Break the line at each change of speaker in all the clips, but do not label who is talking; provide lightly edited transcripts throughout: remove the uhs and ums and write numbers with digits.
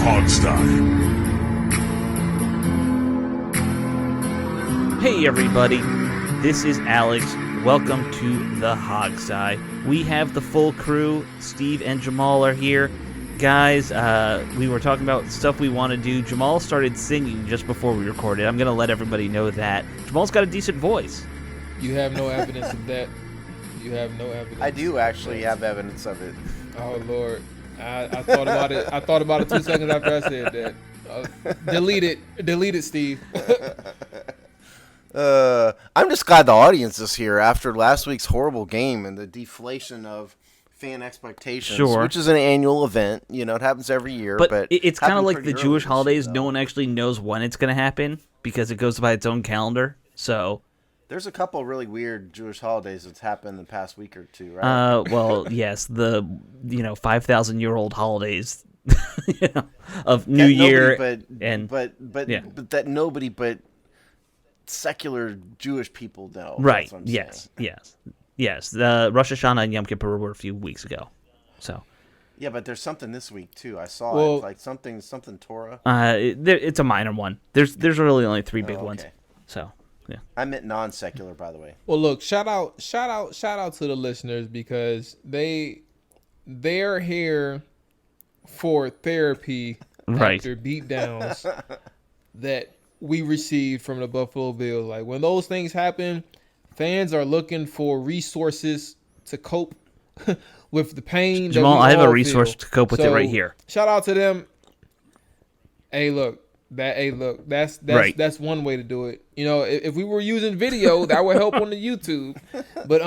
Hogsty.
Hey everybody, this is Alex. Welcome to the Hogsty. We have the full crew. Steve and Jamal are here. Guys, we were talking about stuff we want to do. Jamal started singing just before we recorded. I'm going to let everybody know that. Jamal's got a decent voice.
You have no evidence of that. You have no evidence.
I do actually have evidence of it.
Oh Lord, I thought about it. I thought about it 2 seconds after I said that. Delete it, Steve.
I'm just glad the audience is here after last week's horrible game and the deflation of fan expectations, which is an annual event. You know, it happens every year. But
it's kind of like the Jewish holidays. No one actually knows when it's going to happen because it goes by its own calendar. So
there's a couple really weird Jewish holidays that's happened in the past week or two, right?
Well, yes, the 5,000-year-old holidays of New Year,
but that nobody but secular Jewish people know.
Right. Yes. The Rosh Hashanah and Yom Kippur were a few weeks ago. So.
Yeah, but there's something this week too. I saw it, like something Torah.
It's a minor one. There's really only 3 big ones. So. Yeah.
I meant non-secular, by the way.
Well, look, shout out to the listeners because they're here for therapy after beatdowns that we received from the Buffalo Bills. Like when those things happen, fans are looking for resources to cope with the pain.
Jamal, I have a resource
feel.
to cope with it right here.
Shout out to them. That's one way to do it. You know, if we were using video, that would help on the YouTube. But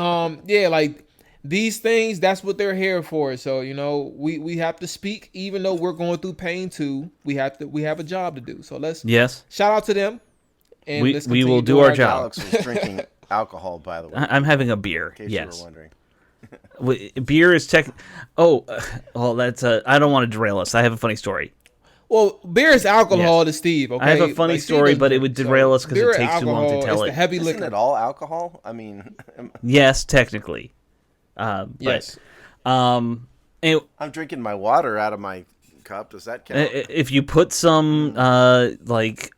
like these things, that's what they're here for. So, you know, we have to speak, even though we're going through pain too. We have a job to do. So let's shout out to them. And
we will do our job.
Alex was drinking alcohol, by the way.
I'm having a beer.
In case you were wondering.
Beer is that's I don't want to derail us. I have a funny story.
Well, beer is alcohol to Steve, okay?
I have a funny story, but it would derail us because it takes too long to tell it.
Heavy liquor.
Isn't it all alcohol? I mean...
Yes, technically.
Yes.
I'm drinking my water out of my cup. Does that count?
If you put some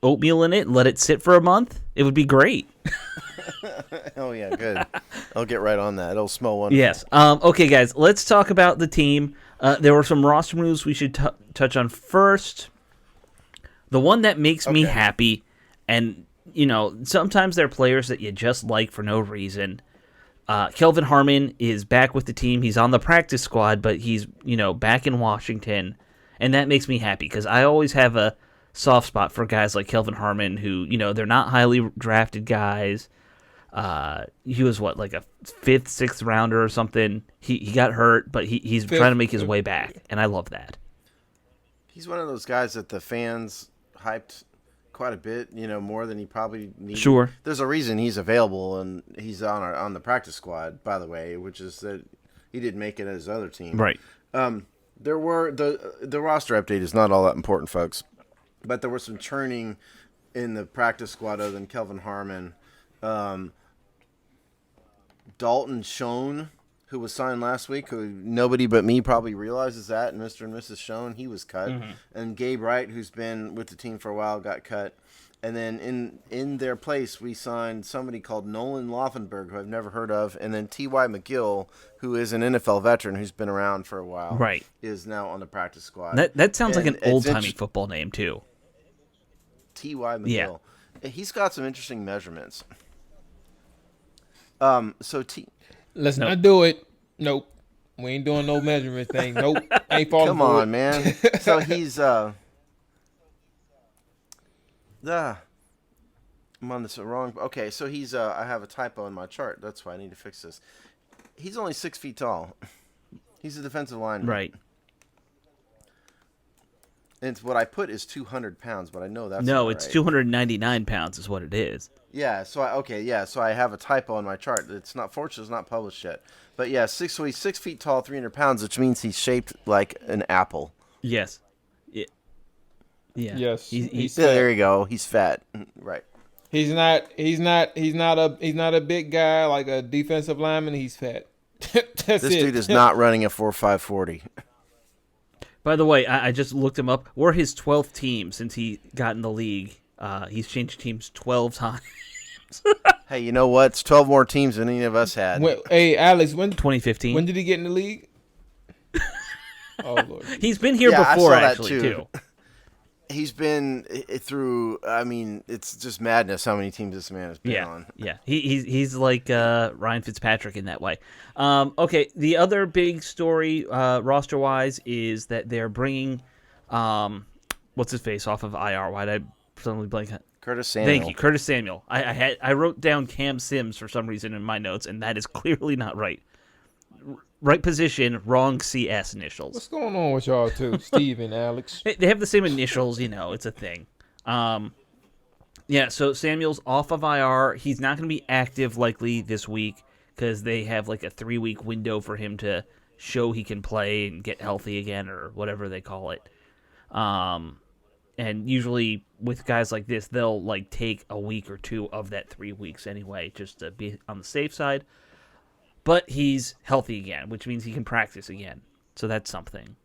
oatmeal in it and let it sit for a month, it would be great.
Oh, yeah, good. I'll get right on that. It'll smell wonderful.
Yes. Okay, guys, let's talk about the team. There were some roster moves we should touch on first. The one that makes me happy, and, sometimes there are players that you just like for no reason. Kelvin Harmon is back with the team. He's on the practice squad, but he's, back in Washington, and that makes me happy because I always have a soft spot for guys like Kelvin Harmon who, they're not highly drafted guys. He was like a 5th, 6th rounder or something. He got hurt, but he's trying to make his way back, and I love that.
He's one of those guys that the fans hyped quite a bit, more than he probably needed.
Sure. There's
a reason he's available and he's on the practice squad, by the way, which is that he didn't make it as his other team.
Right.
There were the roster update is not all that important, folks, but there was some churning in the practice squad other than Kelvin Harmon. Dalton Shone, who was signed last week, who nobody but me probably realizes that, and Mr. and Mrs. Shone, he was cut. Mm-hmm. And Gabe Wright, who's been with the team for a while, got cut. And then in their place, we signed somebody called Nolan Laufenberg, who I've never heard of, and then T.Y. Mcgill, who is an NFL veteran who's been around for a while.
Right.
Is now on the practice squad.
That sounds like an old-timey football name, too.
T.Y. Mcgill.
Yeah.
He's got some interesting measurements.
Let's not do it. Nope. We ain't doing no measurement thing. Nope. Ain't falling
Come
for
on,
it.
man. So he's I'm on this wrong. Okay, so he's I have a typo in my chart. That's why I need to fix this. He's only 6 feet tall. He's a defensive lineman.
Right.
And what I put is 200 pounds, but I know that's
no,
not
it's
right.
299 pounds is what it is.
Yeah, so I have a typo on my chart. It's not published yet. But yeah, so he's 6 feet tall, 300 pounds, which means he's shaped like an apple.
Yes. Yeah.
Yes.
He's
there you go. He's fat. Right.
He's not a big guy like a defensive lineman. He's fat.
This dude is not running a 4.5 40.
By the way, I just looked him up. We're his 12th team since he got in the league. He's changed teams 12 times.
Hey, you know what? It's 12 more teams than any of us had.
Hey, Alex,
2015.
When did he get in the league? Oh, Lord.
He's been here
Yeah, I
before,
saw that
actually,
too.
too.
He's been through. I mean, it's just madness how many teams this man has been on.
Yeah. He's like Ryan Fitzpatrick in that way. Okay, the other big story roster wise is that they're bringing what's his face off of IR. Why'd I suddenly blank?
Curtis Samuel.
Thank you, Curtis Samuel. I wrote down Cam Sims for some reason in my notes, and that is clearly not right. Right position, wrong CS initials.
What's going on with y'all too, Steve and Alex?
They have the same initials, it's a thing. Yeah, so Samuel's off of IR. He's not going to be active likely this week because they have like a 3-week window for him to show he can play and get healthy again or whatever they call it. And usually with guys like this, they'll like take a week or two of that 3 weeks anyway, just to be on the safe side. But he's healthy again, which means he can practice again. So that's something.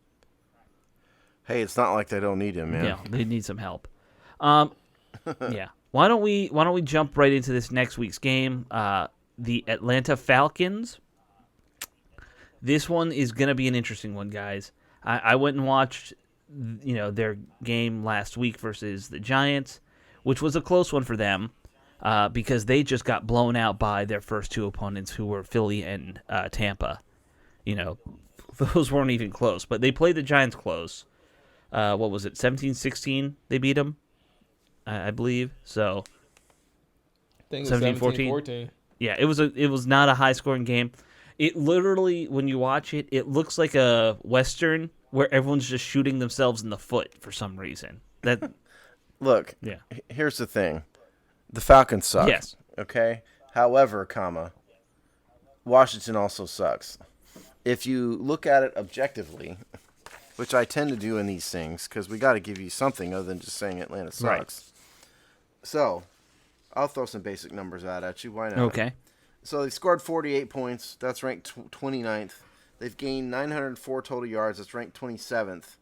Hey, it's not like they don't need him, man.
Yeah, they need some help. Yeah. Why don't we jump right into this next week's game? The Atlanta Falcons. This one is gonna be an interesting one, guys. I went and watched their game last week versus the Giants, which was a close one for them. Because they just got blown out by their first two opponents, who were Philly and Tampa. Those weren't even close, but they played the Giants close. What was it, 17-16 they beat them, I believe. So
I think it was 17-14.
Yeah, it was not a high-scoring game. It literally, when you watch it, it looks like a Western where everyone's just shooting themselves in the foot for some reason.
Look,
Yeah.
Here's the thing. The Falcons suck.
Yes.
Okay? However, Washington also sucks. If you look at it objectively, which I tend to do in these things, because we got to give you something other than just saying Atlanta sucks.
Right.
So, I'll throw some basic numbers out at you. Why not?
Okay.
So, they've scored 48 points. That's ranked 29th. They've gained 904 total yards. That's ranked 27th.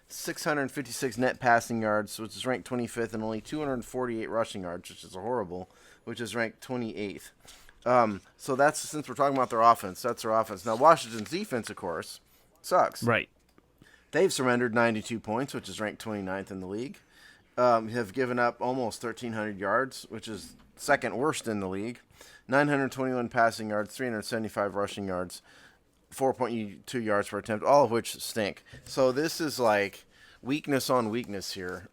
656 net passing yards, which is ranked 25th, and only 248 rushing yards, which is horrible, which is ranked 28th. So that's, since we're talking about their offense, that's their offense. Now, Washington's defense, of course, sucks.
Right.
They've surrendered 92 points, which is ranked 29th in the league. Have given up almost 1,300 yards, which is second worst in the league. 921 passing yards, 375 rushing yards. 4.2 yards per attempt, all of which stink. So this is like weakness on weakness here.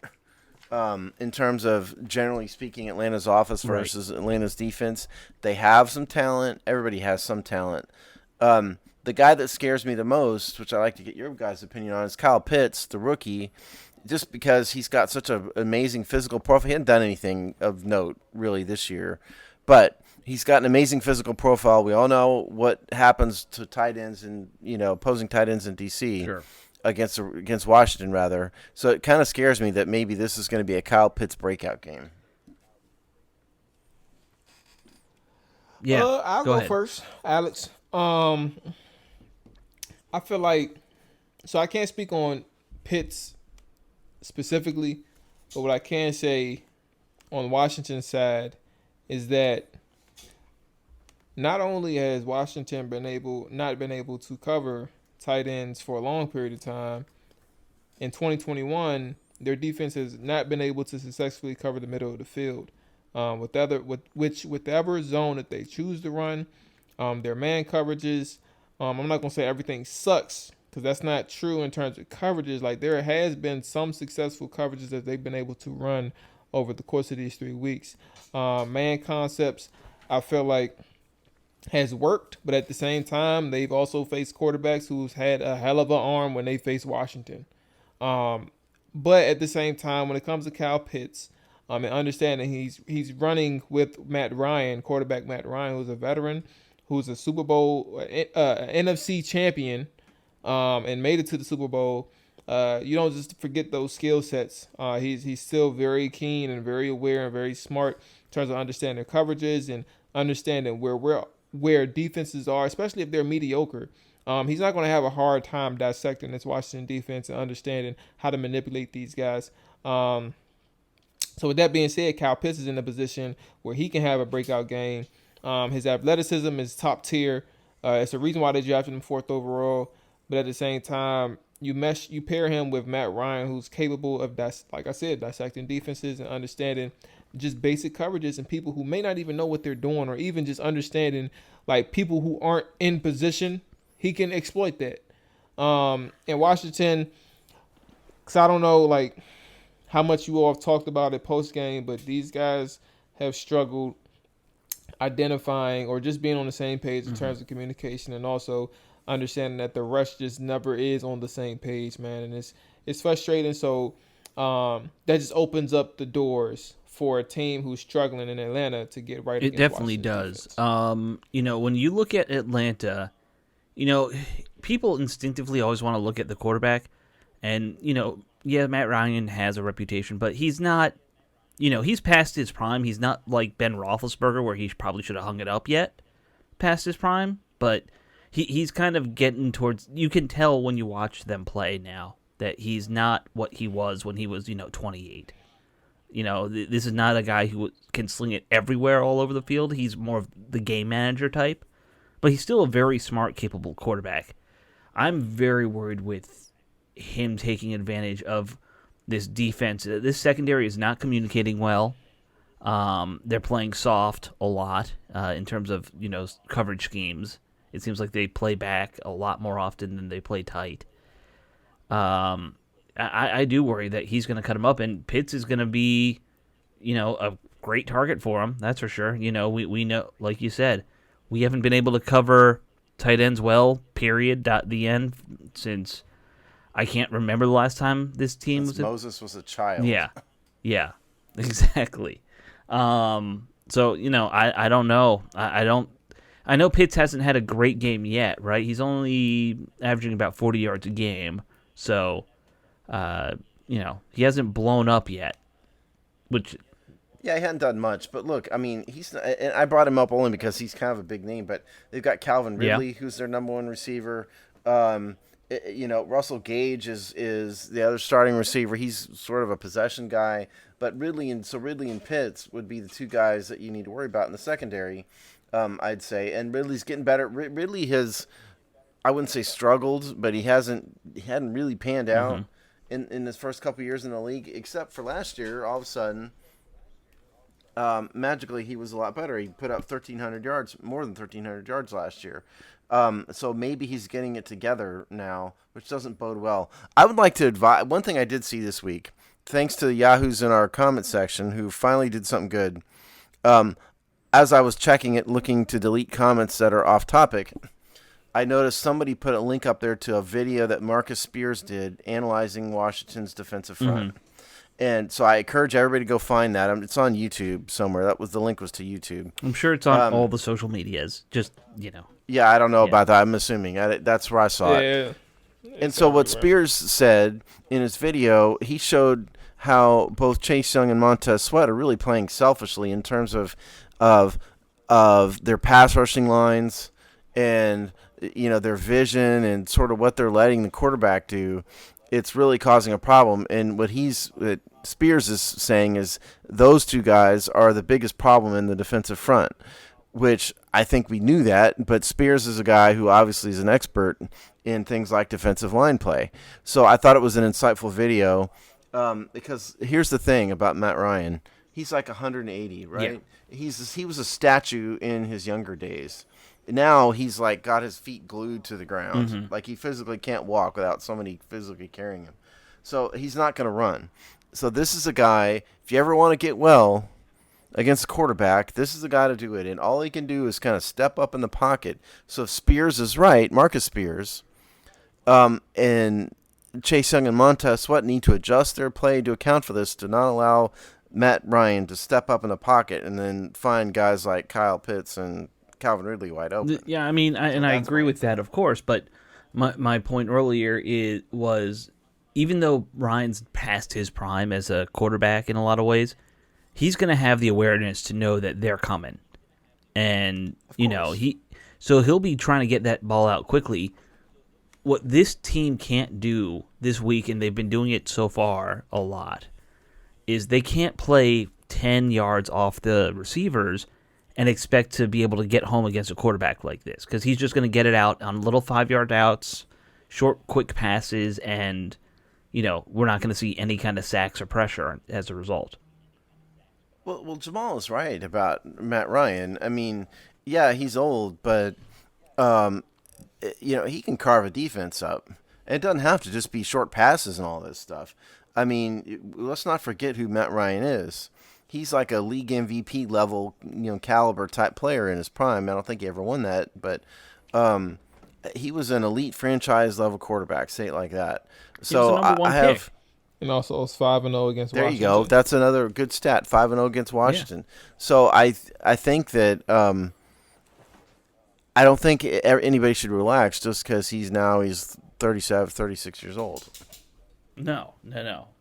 In terms of, generally speaking, Atlanta's offense versus Atlanta's defense. They have some talent. Everybody has some talent. The guy that scares me the most, which I like to get your guys' opinion on, is Kyle Pitts, the rookie, just because he's got such an amazing physical profile. He hasn't done anything of note, really, this year. But he's got an amazing physical profile. We all know what happens to tight ends and opposing tight ends in DC.
Sure.
Against Washington, rather. So it kind of scares me that maybe this is going to be a Kyle Pitts breakout game.
Yeah,
I'll go first, Alex. I feel like, so I can't speak on Pitts specifically, but what I can say on Washington's side is that not only has Washington not been able to cover tight ends for a long period of time, in 2021, their defense has not been able to successfully cover the middle of the field. Whatever zone that they choose to run, their man coverages, I'm not going to say everything sucks, because that's not true in terms of coverages. Like, there has been some successful coverages that they've been able to run over the course of these 3 weeks. Man concepts, I feel like, has worked, but at the same time, they've also faced quarterbacks who's had a hell of an arm when they face Washington. But at the same time, when it comes to Kyle Pitts, and understanding he's running with Matt Ryan, quarterback Matt Ryan, who's a veteran, who's a Super Bowl, NFC champion, and made it to the Super Bowl. You don't just forget those skill sets. He's still very keen and very aware and very smart in terms of understanding coverages and understanding where defenses are, especially if they're mediocre. He's not going to have a hard time dissecting this Washington defense and understanding how to manipulate these guys. So with that being said, Kyle Pitts is in a position where he can have a breakout game. His athleticism is top tier. It's the reason why they drafted him 4th overall. But at the same time, you pair him with Matt Ryan, who's capable of, like I said, dissecting defenses and understanding just basic coverages and people who may not even know what they're doing, or even just understanding like people who aren't in position. He can exploit that. In Washington, because I don't know like how much you all have talked about it post game, but these guys have struggled identifying or just being on the same page in terms of communication, and also understanding that the rush just never is on the same page, man. And it's frustrating. So that just opens up the doors for a team who's struggling in Atlanta to get right.
It definitely does. When you look at Atlanta, people instinctively always want to look at the quarterback, and Matt Ryan has a reputation, but he's not, he's past his prime. He's not like Ben Roethlisberger, where he probably should have hung it up yet past his prime, but he's kind of getting towards, you can tell when you watch them play now that he's not what he was when he was, 28. This is not a guy who can sling it everywhere all over the field. He's more of the game manager type, but he's still a very smart, capable quarterback. I'm very worried with him taking advantage of this defense. This secondary is not communicating well. They're playing soft a lot in terms of coverage schemes. It seems like they play back a lot more often than they play tight. I do worry that he's going to cut him up, and Pitts is going to be, a great target for him. That's for sure. We know, like you said, we haven't been able to cover tight ends well, period, the end, since I can't remember the last time this team was.
Moses was a child.
Yeah, exactly. So I don't know. I know Pitts hasn't had a great game yet, right? He's only averaging about 40 yards a game, so he hasn't blown up yet. Which,
yeah, he hadn't done much. But look, I mean, and I brought him up only because he's kind of a big name. But they've got Calvin Ridley, who's their number one receiver. Russell Gage is the other starting receiver. He's sort of a possession guy. But Ridley and Pitts would be the two guys that you need to worry about in the secondary, I'd say. And Ridley's getting better. Ridley has, I wouldn't say struggled, but he hadn't really panned out in his first couple years in the league, except for last year. All of a sudden, magically, he was a lot better. He put up 1,300 yards, more than 1,300 yards last year. So maybe he's getting it together now, which doesn't bode well. I would like to advise, one thing I did see this week, thanks to the Yahoos in our comment section who finally did something good. As I was checking it, looking to delete comments that are off topic, I noticed somebody put a link up there to a video that Marcus Spears did analyzing Washington's defensive front. And so I encourage everybody to go find that. It's on YouTube somewhere. The link was to YouTube.
I'm sure it's on all the social medias. Just,
Yeah, I don't know about that. I'm assuming. That's where I saw it. And so what Spears said in his video, he showed how both Chase Young and Montez Sweat are really playing selfishly in terms of their pass rushing lines and their vision and sort of what they're letting the quarterback do. It's really causing a problem. And what Spears is saying is those two guys are the biggest problem in the defensive front, which I think we knew that, but Spears is a guy who obviously is an expert in things like defensive line play. So I thought it was an insightful video because here's the thing about Matt Ryan. He's like 180, right? Yeah. He was a statue in his younger days. Now he's like got his feet glued to the ground. Like he physically can't walk without somebody physically carrying him. So he's not going to run. So this is a guy, if you ever want to get well against a quarterback, this is the guy to do it. And all he can do is kind of step up in the pocket. So if Spears is right, Marcus Spears, and Chase Young and Montez Sweat need to adjust their play to account for this, to not allow Matt Ryan to step up in the pocket and then find guys like Kyle Pitts and Calvin Ridley wide open.
Yeah, I mean, I agree with that, of course, but my point earlier was even though Ryan's past his prime as a quarterback in a lot of ways, he's going to have the awareness to know that they're coming. And, he'll be trying to get that ball out quickly. what this team can't do this week, and they've been doing it so far a lot, is they can't play 10 yards off the receivers and expect to be able to get home against a quarterback like this, because he's just going to get it out on little 5-yard outs, short, quick passes, and, we're not going to see any kind of sacks or pressure as a result.
Well, Jamal is right about Matt Ryan. I mean, yeah, he's old, but, he can carve a defense up. It doesn't have to just be short passes and all this stuff. I mean, let's not forget who Matt Ryan is. He's like a league MVP level, caliber type player in his prime. I don't think he ever won that, but he was an elite franchise level quarterback. Say it like that. So I have, pick.
And also it's 5-0 against
there
Washington.
You go. That's another good stat. 5-0 against Washington. Yeah. So I think that I don't think anybody should relax just because he's 37, 36 years old.
No.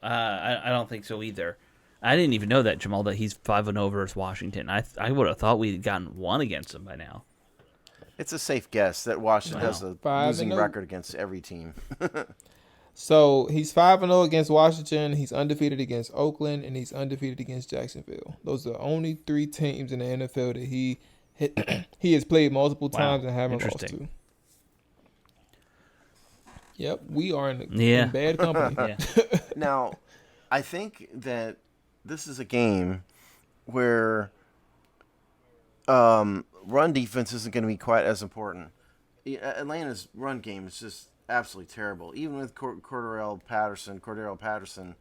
I don't think so either. I didn't even know that, Jamal, that he's 5-0 versus Washington. I would have thought we'd gotten one against him by now.
It's a safe guess that Washington has a losing record against every team.
So he's 5-0 against Washington. He's undefeated against Oakland, and he's undefeated against Jacksonville. Those are the only 3 teams in the NFL that he has played multiple times and haven't lost to. Yep, we are in bad company.
Yeah.
Now, I think that this is a game where run defense isn't going to be quite as important. Atlanta's run game is just absolutely terrible. Even with Cordero Patterson,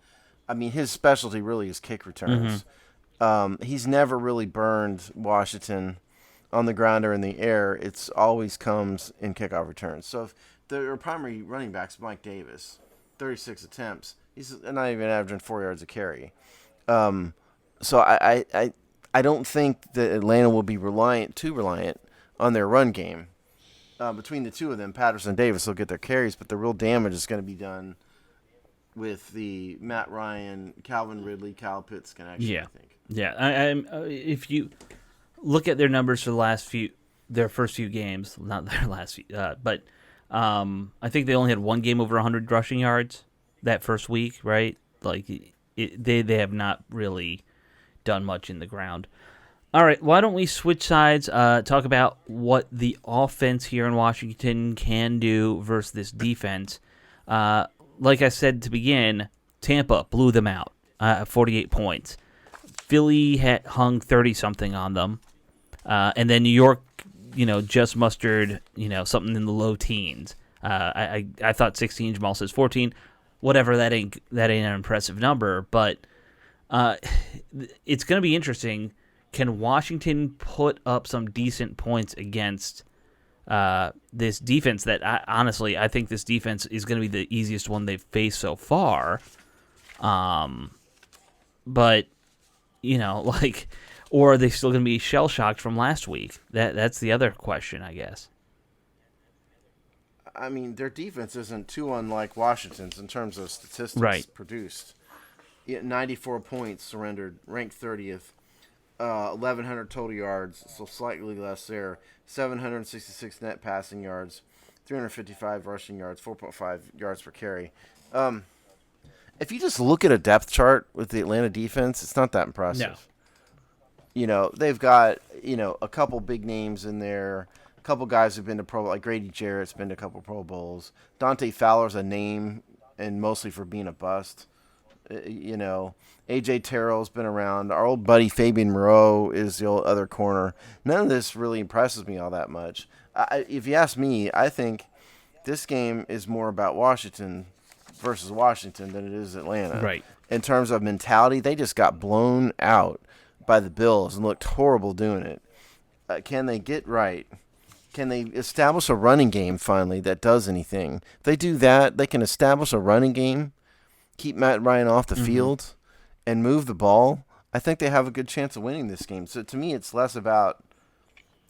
I mean, his specialty really is kick returns. Mm-hmm. He's never really burned Washington on the ground or in the air. It's always comes in kickoff returns. So if their primary running back's Mike Davis, 36 attempts, he's not even averaging 4 yards a carry. So I don't think that Atlanta will be too reliant on their run game. Between the two of them, Patterson and Davis will get their carries, but the real damage is going to be done with the Matt Ryan, Calvin Ridley, Kyle Pitts connection.
Yeah.
I think.
Yeah. If you look at their numbers for their first few games, not their last few, but I think they only had one game over 100 rushing yards that first week, right? Like they have not really done much in the ground. All right, why don't we switch sides, talk about what the offense here in Washington can do versus this defense. Like I said to begin, Tampa blew them out, 48 points. Philly had hung 30-something on them. And then New York, just mustered, something in the low teens. I thought 16, Jamal says 14. Whatever, that ain't an impressive number, but it's going to be interesting. Can Washington put up some decent points against this defense that, honestly, I think this defense is going to be the easiest one they've faced so far. But, or are they still going to be shell-shocked from last week? That's the other question, I guess.
I mean, their defense isn't too unlike Washington's in terms of statistics produced. 94 points surrendered, ranked 30th. 1,100 total yards, so slightly less there. 766 net passing yards, 355 rushing yards, 4.5 yards per carry. If you just look at a depth chart with the Atlanta defense, it's not that impressive. No. They've got, a couple big names in there. A couple guys who've been to Pro Bowl, like Grady Jarrett's been to a couple Pro Bowls. Dante Fowler's a name, and mostly for being a bust. A.J. Terrell's been around. Our old buddy Fabian Moreau is the old other corner. None of this really impresses me all that much. If you ask me, I think this game is more about Washington versus Washington than it is Atlanta.
Right.
In terms of mentality, they just got blown out by the Bills and looked horrible doing it. Can they get right? Can they establish a running game finally that does anything? If they do that, they can establish a running game, keep Matt Ryan off the field, and move the ball. I think they have a good chance of winning this game. So to me, it's less about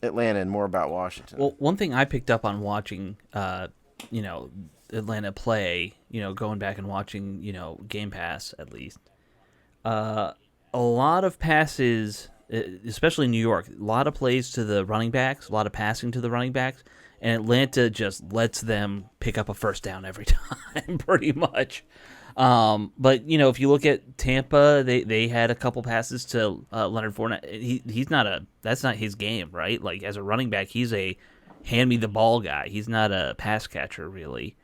Atlanta and more about Washington.
Well, one thing I picked up on watching, Atlanta play, going back and watching, Game Pass at least, a lot of passes, especially in New York, a lot of plays to the running backs, a lot of passing to the running backs, and Atlanta just lets them pick up a first down every time, pretty much. But if you look at Tampa, they had a couple passes to Leonard Fournette. That's not his game, right? Like as a running back, he's a hand me the ball guy. He's not a pass catcher really.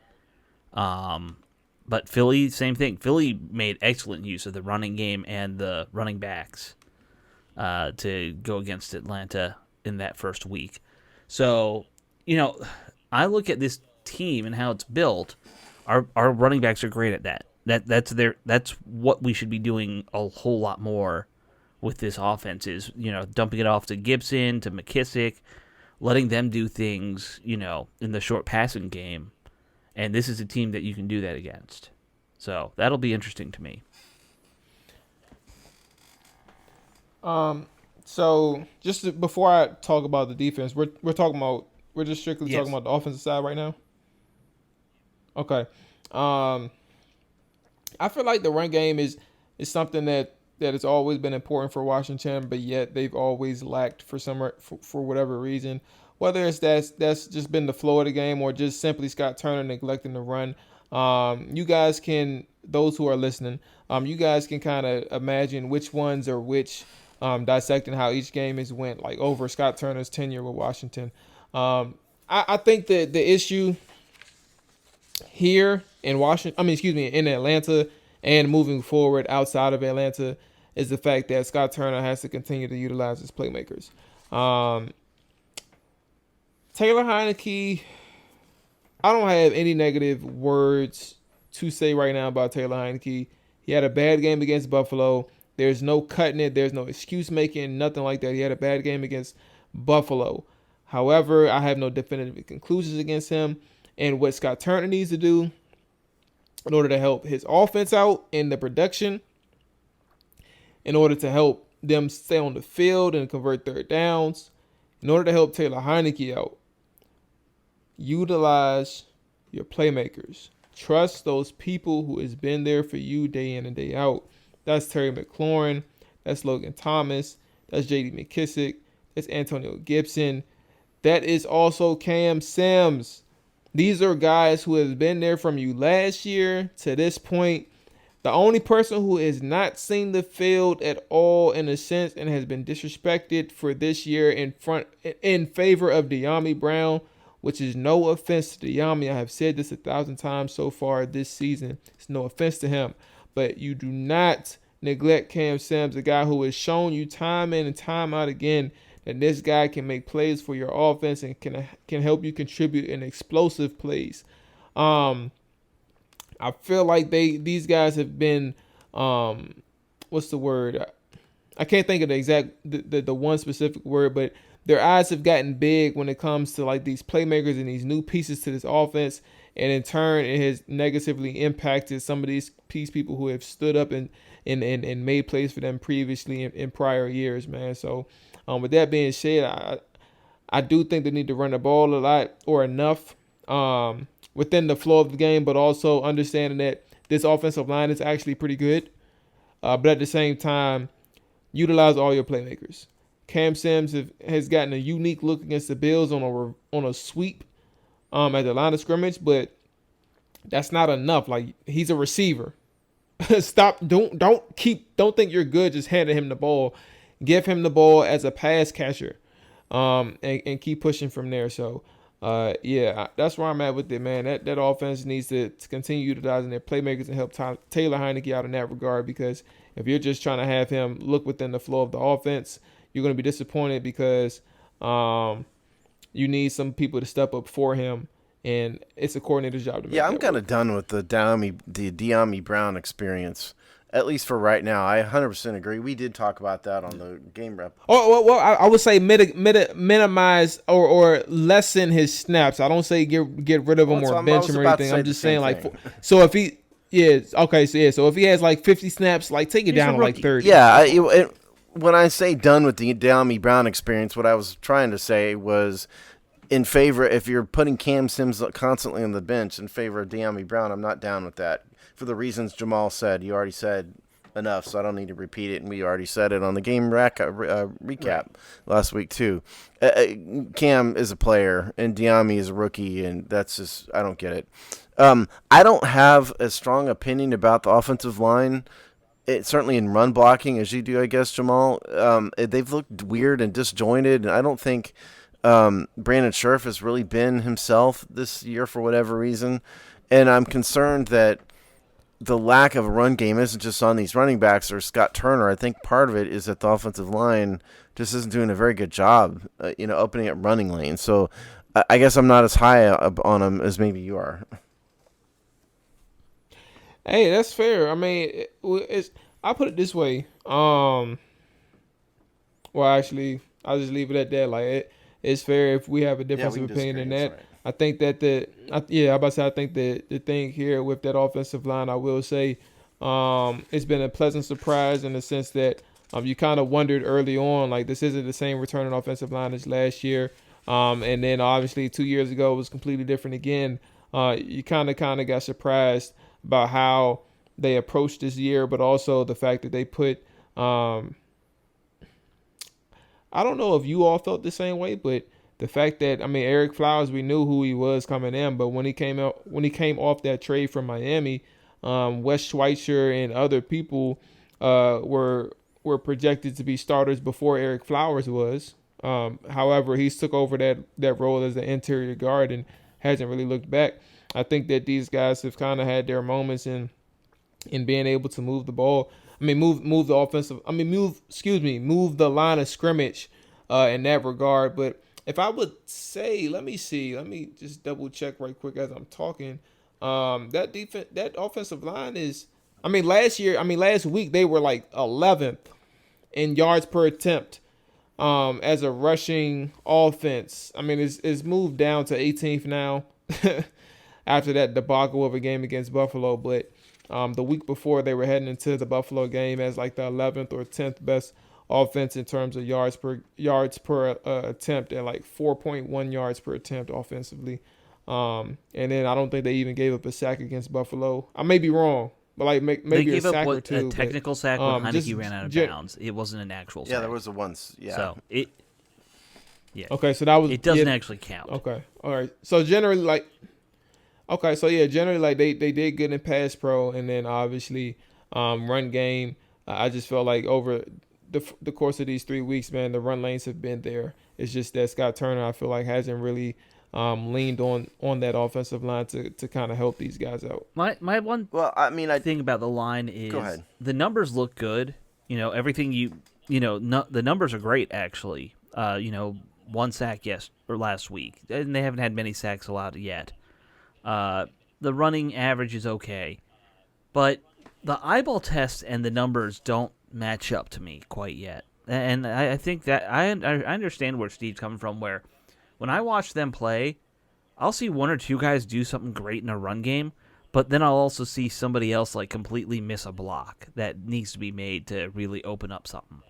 But Philly, same thing. Philly made excellent use of the running game and the running backs to go against Atlanta in that first week. So, I look at this team and how it's built. Our running backs are great at that. That's what we should be doing a whole lot more with this offense is, dumping it off to Gibson, to McKissick, letting them do things, in the short passing game. And this is a team that you can do that against. So that'll be interesting to me.
So before I talk about the defense, we're just strictly
Yes.
talking about the offensive side right now. Okay. I feel like the run game is something that has always been important for Washington, but yet they've always lacked for whatever reason. Whether it's that's just been the flow of the game or just simply Scott Turner neglecting the run. You guys can, those who are listening, you guys can kind of imagine which ones are which, dissecting how each game has went like over Scott Turner's tenure with Washington. I think that the issue here in in Atlanta and moving forward outside of Atlanta is the fact that Scott Turner has to continue to utilize his playmakers. Taylor Heineke, I don't have any negative words to say right now about Taylor Heineke. He had a bad game against Buffalo. There's no cutting it. There's no excuse making, nothing like that. He had a bad game against Buffalo. However, I have no definitive conclusions against him. And what Scott Turner needs to do in order to help his offense out in the production, in order to help them stay on the field and convert third downs, in order to help Taylor Heineke out, utilize your playmakers. Trust those people who has been there for you day in and day out. That's Terry McLaurin. That's Logan Thomas. That's J.D. McKissick. That's Antonio Gibson. That is also Cam Sims. These are guys who have been there from you last year to this point. The only person who has not seen the field at all in a sense and has been disrespected for this year in favor of De'Ami Brown, which is no offense to De'Ami. I have said this 1,000 times so far this season. It's no offense to him. But you do not neglect Cam Sims, a guy who has shown you time in and time out again that this guy can make plays for your offense and can help you contribute in explosive plays. I feel like these guys have been what's the word? I can't think of the one specific word, but their eyes have gotten big when it comes to like these playmakers and these new pieces to this offense, and in turn it has negatively impacted some of these people who have stood up and made plays for them previously in prior years, man. So with that being said, I do think they need to run the ball a lot or enough within the flow of the game, but also understanding that this offensive line is actually pretty good. But at the same time, utilize all your playmakers. Cam Sims has gotten a unique look against the Bills on a sweep at the line of scrimmage, but that's not enough. Like, he's a receiver. Stop. Don't think you're good just handing him the ball. Give him the ball as a pass catcher, and keep pushing from there. So, yeah, that's where I'm at with it, man. That offense needs to continue utilizing their playmakers and help Taylor Heineke out in that regard, because if you're just trying to have him look within the flow of the offense, you're going to be disappointed because you need some people to step up for him, and it's a coordinator's job to make.
Yeah, I'm kind of done with the De'Ami Brown experience, at least for right now. I 100% agree. We did talk about that on the game rep.
Oh, well, I would say minimize or lessen his snaps. I don't say get rid of him or bench him or anything. I'm just saying, like, so if he so if he has like 50 snaps, like, take it down to like 30.
Yeah, when I say done with the De'Ami Brown experience, what I was trying to say was in favor, if you're putting Cam Sims constantly on the bench in favor of De'Ami Brown, I'm not down with that. For the reasons Jamal said, you already said enough, so I don't need to repeat it. And we already said it on the game recap last week too. Cam is a player, and Diami is a rookie, and that's just I don't get it. I don't have a strong opinion about the offensive line. Certainly in run blocking, as you do, I guess, Jamal. They've looked weird and disjointed, and I don't think Brandon Scherf has really been himself this year for whatever reason. And I'm concerned that the lack of a run game isn't just on these running backs or Scott Turner. I think part of it is that the offensive line just isn't doing a very good job, opening up running lanes. So I guess I'm not as high up on them as maybe you are.
Hey, that's fair. I mean, I'll put it this way. Well, actually, I'll just leave it at that. Like, it's fair if we have a difference of opinion than that. Right. I think that I think the thing here with that offensive line, I will say, it's been a pleasant surprise in the sense that you kind of wondered early on, like, this isn't the same returning offensive line as last year. And then obviously 2 years ago it was completely different again. You kind of got surprised about how they approached this year, but also the fact that they put, I don't know if you all felt the same way, but the fact that, I mean, Eric Flowers, we knew who he was coming in, but when he came off that trade from Miami, Wes Schweitzer and other people were projected to be starters before Eric Flowers was. However, he's took over that role as an interior guard and hasn't really looked back. I think that these guys have kind of had their moments in being able to move the ball. I mean, move the offensive. I mean, move the line of scrimmage in that regard. But if I would say, let me just double check right quick as I'm talking. That offensive line is. Last week they were like 11th in yards per attempt as a rushing offense. I mean, it's moved down to 18th now after that debacle of a game against Buffalo. But the week before they were heading into the Buffalo game as like the 11th or 10th best offense in terms of yards per attempt at like 4.1 yards per attempt offensively. And then I don't think they even gave up a sack against Buffalo. I may be wrong, but like maybe a sack or two.
A technical sack when Heineke ran out of bounds. It wasn't an actual sack.
Yeah, there was a once. Yeah.
So yeah.
Okay, so that was.
It doesn't actually count.
Okay, all right. So generally, like. Okay, so yeah, generally like they did good in pass pro, and then obviously run game. I just felt like over the course of these 3 weeks, man, the run lanes have been there. It's just that Scott Turner, I feel like, hasn't really leaned on that offensive line to kind of help these guys out.
My one thing about the line is the numbers look good. Everything the numbers are great actually. 1 sack last week, and they haven't had many sacks allowed yet. The running average is okay, but the eyeball test and the numbers don't match up to me quite yet. And I think that I understand where Steve's coming from, where when I watch them play, I'll see 1 or 2 guys do something great in a run game, but then I'll also see somebody else like completely miss a block that needs to be made to really open up something.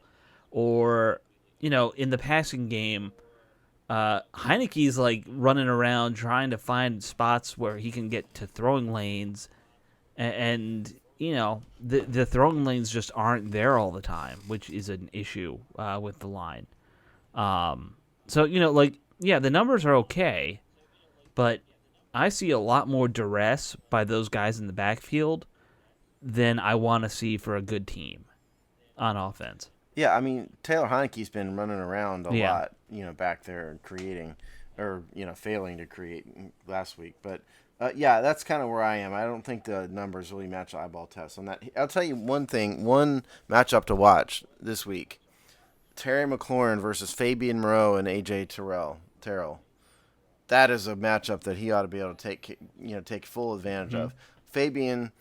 Or, in the passing game, Heineke's like running around trying to find spots where he can get to throwing lanes, and the throwing lanes just aren't there all the time, which is an issue with the line. So the numbers are okay, but I see a lot more duress by those guys in the backfield than I want to see for a good team on offense.
Yeah, I mean, Taylor Heineke's been running around a lot, back there and creating, or, failing to create last week. But, that's kind of where I am. I don't think the numbers really match eyeball tests on that. I'll tell you one matchup to watch this week. Terry McLaurin versus Fabian Moreau and A.J. Terrell. That is a matchup that he ought to be able to take full advantage of. Fabian...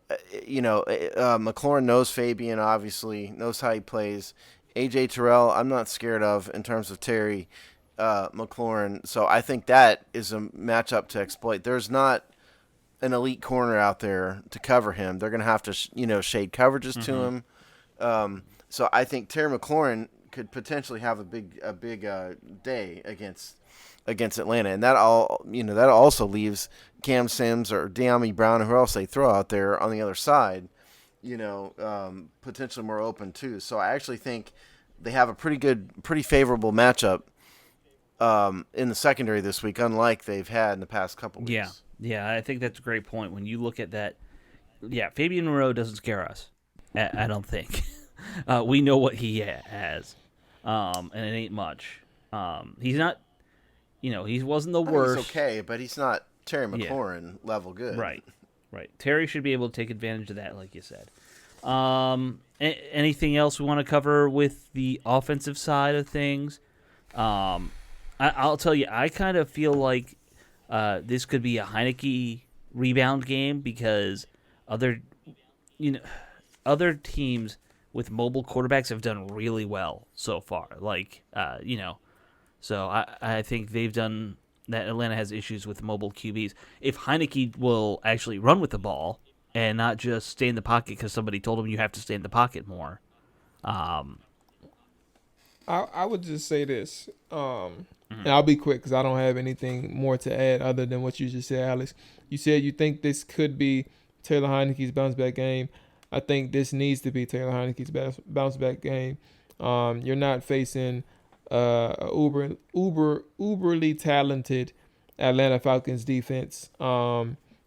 McLaurin knows Fabian, obviously, knows how he plays. A.J. Terrell, I'm not scared of in terms of Terry McLaurin. So I think that is a matchup to exploit. There's not an elite corner out there to cover him. They're going to have to, shade coverages to him. So I think Terry McLaurin could potentially have a big day against Atlanta, and that also leaves Cam Sims or De'Ami Brown, or who else they throw out there on the other side, potentially more open too. So I actually think they have a pretty favorable matchup in the secondary this week, unlike they've had in the past couple weeks.
Yeah, I think that's a great point. When you look at that, Fabian Moreau doesn't scare us. I don't think. We know what he has, and it ain't much. He's not, he wasn't the worst.
He's okay, but he's not Terry McLaurin level good.
Right. Terry should be able to take advantage of that, like you said. Anything else we want to cover with the offensive side of things? I'll tell you, I kind of feel like this could be a Heineke rebound game because other teams with mobile quarterbacks have done really well so far. So I think they've done that. Atlanta has issues with mobile QBs. If Heineke will actually run with the ball and not just stay in the pocket because somebody told him you have to stay in the pocket more.
I would just say this, and I'll be quick because I don't have anything more to add other than what you just said, Alex. You said you think this could be Taylor Heineke's bounce back game. I think this needs to be Taylor Heineke's bounce back game. You're not facing a uberly talented Atlanta Falcons defense.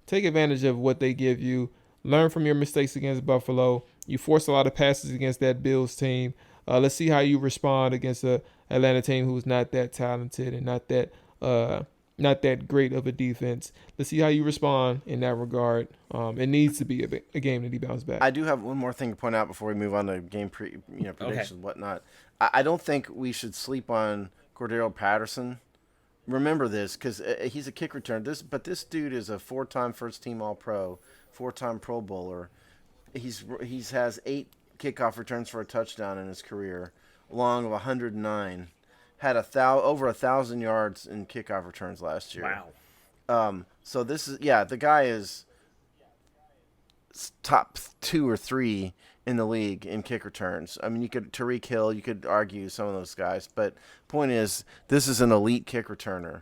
Take advantage of what they give you. Learn from your mistakes against Buffalo. You force a lot of passes against that Bills team. Let's see how you respond against a Atlanta team who's not that talented and not that great of a defense. Let's see how you respond in that regard. It needs to be a game that he bounced back.
I do have one more thing to point out before we move on to game predictions and whatnot. I don't think we should sleep on Cordero Patterson. Remember this because he's a kick return. But this dude is a 4-time first-team All-Pro, 4-time Pro Bowler. He's has 8 kickoff returns for a touchdown in his career, along with 109. Had over 1,000 yards in kickoff returns last year.
Wow.
So this is the guy is top 2 or 3 in the league in kick returns. I mean, Tyreek Hill, you could argue some of those guys, but point is, this is an elite kick returner.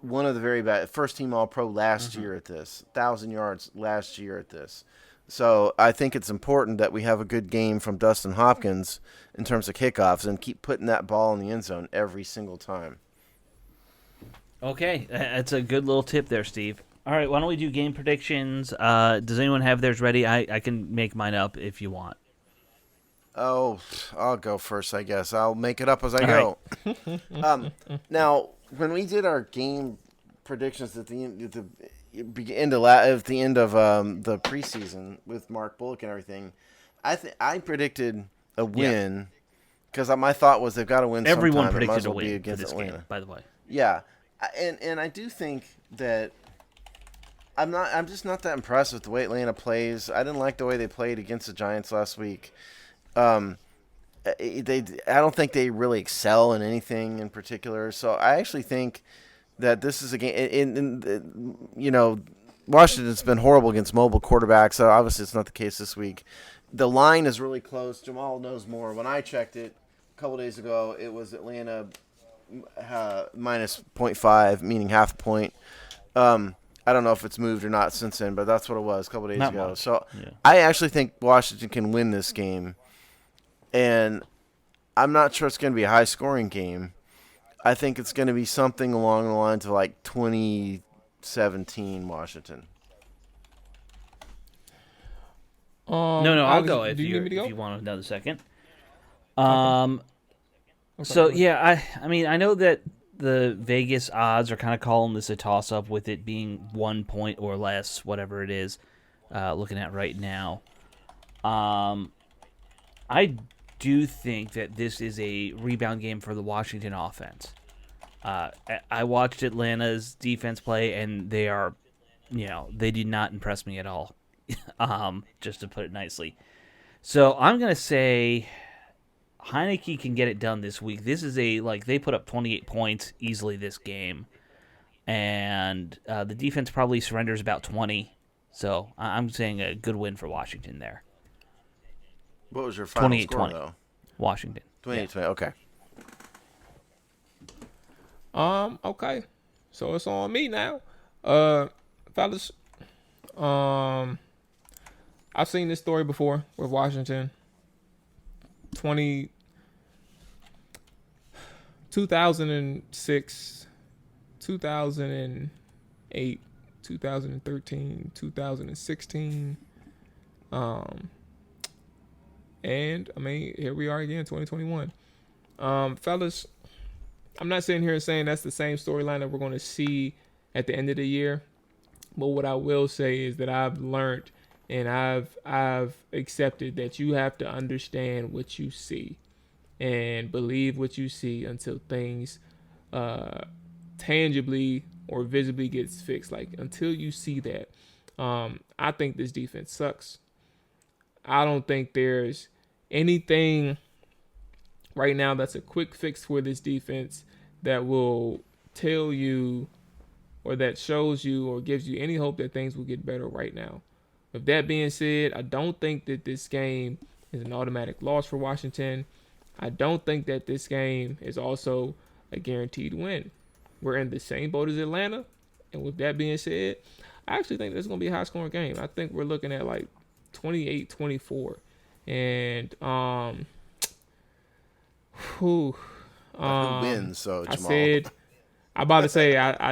One of the very best, first team All-Pro last year at this, 1,000 yards last year at this. So I think it's important that we have a good game from Dustin Hopkins in terms of kickoffs and keep putting that ball in the end zone every single time.
Okay, that's a good little tip there, Steve. All right, why don't we do game predictions? Does anyone have theirs ready? I can make mine up if you want.
Oh, I'll go first, I guess. I'll make it up as I go. Right. Now, when we did our game predictions at the end of the the preseason with Mark Bullock and everything, I predicted a win because my thought was they've got to win.
Everyone
sometime.
predicted
well
a win
against
for this
Atlanta.
game, by the way.
Yeah, and I do think that I'm just not that impressed with the way Atlanta plays. I didn't like the way they played against the Giants last week. I don't think they really excel in anything in particular. So I actually think that this is a game. Washington's been horrible against mobile quarterbacks. So obviously, it's not the case this week. The line is really close. Jamal knows more. When I checked it a couple days ago, it was Atlanta minus 0.5, meaning half a point. I don't know if it's moved or not since then, but that's what it was a couple days ago.
Much.
So
yeah.
I actually think Washington can win this game. And I'm not sure it's going to be a high-scoring game. I think it's going to be something along the lines of like 2017 Washington.
No, I'll go if you want another second. Okay. So, yeah, I mean, I know that the Vegas odds are kind of calling this a toss-up with it being 1 point or less, whatever it is, looking at right now. I do think that this is a rebound game for the Washington offense. I watched Atlanta's defense play, and they are, they did not impress me at all, just to put it nicely. So I'm going to say Heineke can get it done this week. This is they put up 28 points easily this game, and the defense probably surrenders about 20. So I'm saying a good win for Washington there.
What was your final score,
28-20.
though?
Washington.
28-20, okay.
Okay. So it's on me now. Fellas, I've seen this story before with Washington. 2006, 2008, 2013, 2016. And I mean, here we are again, 2021. Fellas, I'm not sitting here saying that's the same storyline that we're going to see at the end of the year. But what I will say is that I've learned and I've accepted that you have to understand what you see and believe what you see until things tangibly or visibly gets fixed. Like until you see that, I think this defense sucks. I don't think there's anything right now that's a quick fix for this defense that will tell you or that shows you or gives you any hope that things will get better right now. With that being said, I don't think that this game is an automatic loss for Washington. I don't think that this game is also a guaranteed win. We're in the same boat as Atlanta. And with that being said, I actually think this is going to be a high-scoring game. I think we're looking at like 28-24. And who
wins? So Jamal.
I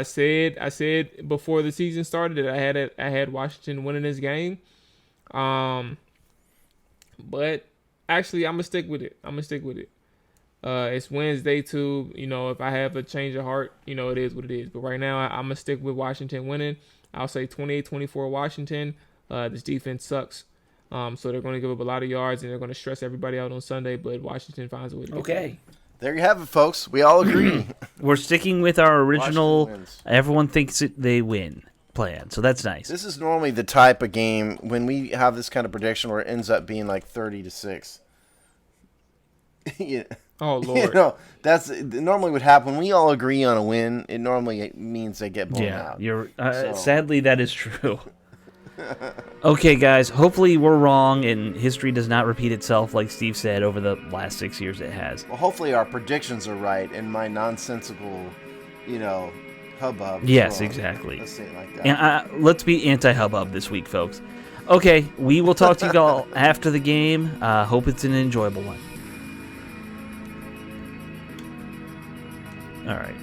said before the season started that I had Washington winning this game. But actually I'm gonna stick with it. It's Wednesday too. You know, if I have a change of heart, you know, it is what it is. But right now I'm gonna stick with Washington winning. I'll say 28-24 Washington. This defense sucks. So they're going to give up a lot of yards and they're going to stress everybody out on Sunday, but Washington finds a way to get
Okay.
There you have it, folks. We all agree.
We're sticking with our original
Washington wins.
everyone thinks they win plan. So that's nice.
This is normally the type of game when we have this kind of prediction where it ends up being like 30-6. Yeah.
Oh, Lord.
You know, that's normally what happens. When we all agree on a win, it normally means they get blown out.
You're sadly that is true. Okay, guys, hopefully we're wrong and history does not repeat itself like Steve said over the last 6 years it has.
Well, hopefully our predictions are right and my nonsensical, hubbub.
Yes,
wrong.
exactly.
Let's say it like that.
And let's be anti-hubbub this week, folks. Okay, we will talk to you all after the game. Hope it's an enjoyable one. All right.